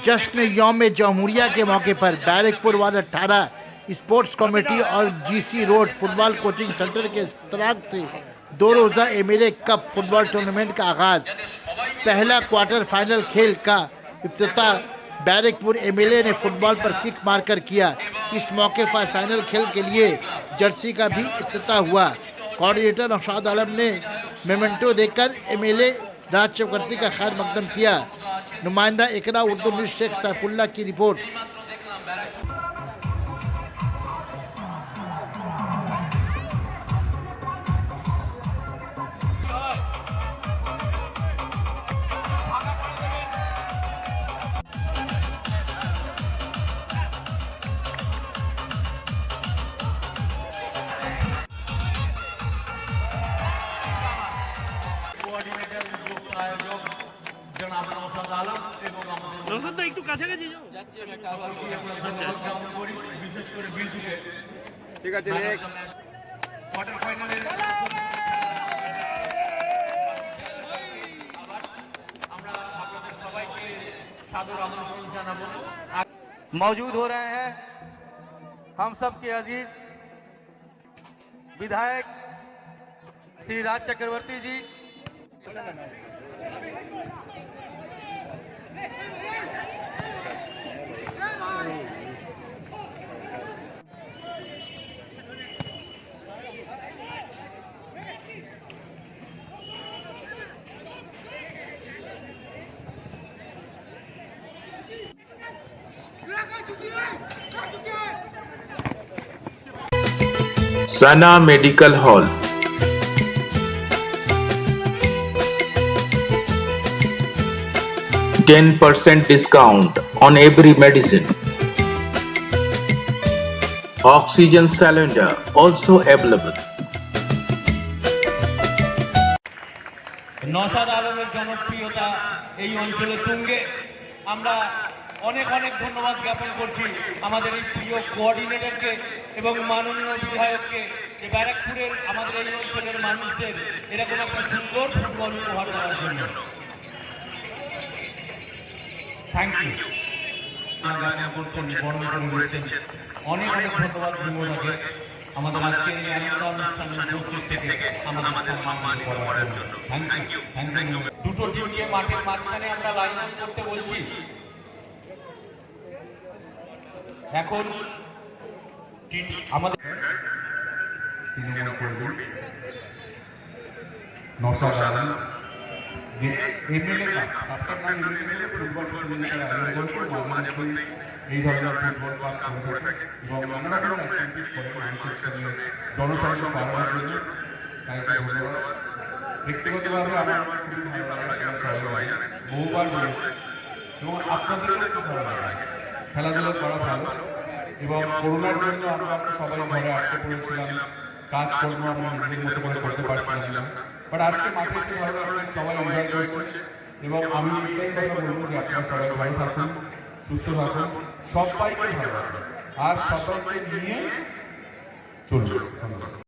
जश्न यौम जमहूरिया के मौके पर बैरकपुर वार्ड 18 स्पोर्ट्स कमेटी और GC road football coaching centre के इश्तराक से 2 रोज़ा एमएलए कप फुटबॉल टूर्नामेंट का आगाज़। पहला क्वार्टर फाइनल खेल का इफ्तिताह बैरकपुर एमएलए ने फुटबॉल पर किक मारकर किया। इस मौके पर फाइनल खेल के लिए जर्सी का भी इफ्तिताह हुआ। कोऑर्डिनेटर नौशाद आलम ने मेमेंटो देकर एमएलए राज चक्रवर्ती का खैर मकदम किया। नुमाइंदा इकरा उर्दू न्यूज़ शेख सैफुल्लाह की रिपोर्ट। একটু কাছাকাছি যাও। ঠিক আছে কোয়ার্টার ফাইনালে আমরা আপনাদের সবাইকে সাদর আমন্ত্রণ জানাবো। मौजूद हो रहे हैं हम सब के अजीज विधायक श्री राज चक्रवर्ती जी। Sana Medical Hall, 10% discount on every medicine. Oxygen cylinder also available. Naushad আলমের জনপ্রিয়তা এই অঞ্চলে তুঙ্গে। আমরা অনেক অনেক ধন্যবাদ জ্ঞাপন করছি আমাদের এই প্রিয় কোঅর্ডিনেটরকে এবং মাননীয় বিধায়ককে যে ব্যারাকপুরের আমাদের এই অঞ্চলের মানুষদের এরকম একটা সুন্দর ফুটবল উপহার দেওয়ার জন্য। Thank you. অনেক অনেক ধন্যবাদ বিমলাকে আমাদের আজকের এই আনন্দ অনুষ্ঠানের উপস্থিত থেকে আমাদের সম্মান করার জন্য। Thank you, thank you. দুটো টিমকে মাঠের মাঝখানে আমরা লাইন আপ করতে বলছি। এখন আমাদের নওশাদ আলম যে এমএলএ আপনার নাম এমএলএ ফুটবল টুর্নামেন্টের আয়োজন করছে মাঝে এই ধরনের ফুটবল ক্লাব করে থাকে এবং নানা রকম অ্যাক্টিভিটিস করে মানুষের সাথে জনসংযোগ বাড়ানোর জন্য তাই ধন্যবাদ। ব্যক্তিগতভাবে আমার খুবই ভালো লাগে, সবাই জানেন বহুবার বলেছি এবং আপনাদেরও খুব ভালো লাগে। খেলাধুলা করা ভালো এবং করোনার জন্য আমরা সবাই ঘরে আটকে পড়েছিলাম, কাজকর্ম আমরা নিজের মতো করে করতে পারছিলাম না। বাট আজকে মাঠে এসে ভালো লাগছে, সবাই এনজয় করছে এবং আমি এটাই কথা বলবো যে আপনারা সবাই ভালো থাকুন, সুস্থ থাকুন, সবাইকে ভালো রাখুন আর সবাইকে নিয়ে চলুন। ধন্যবাদ।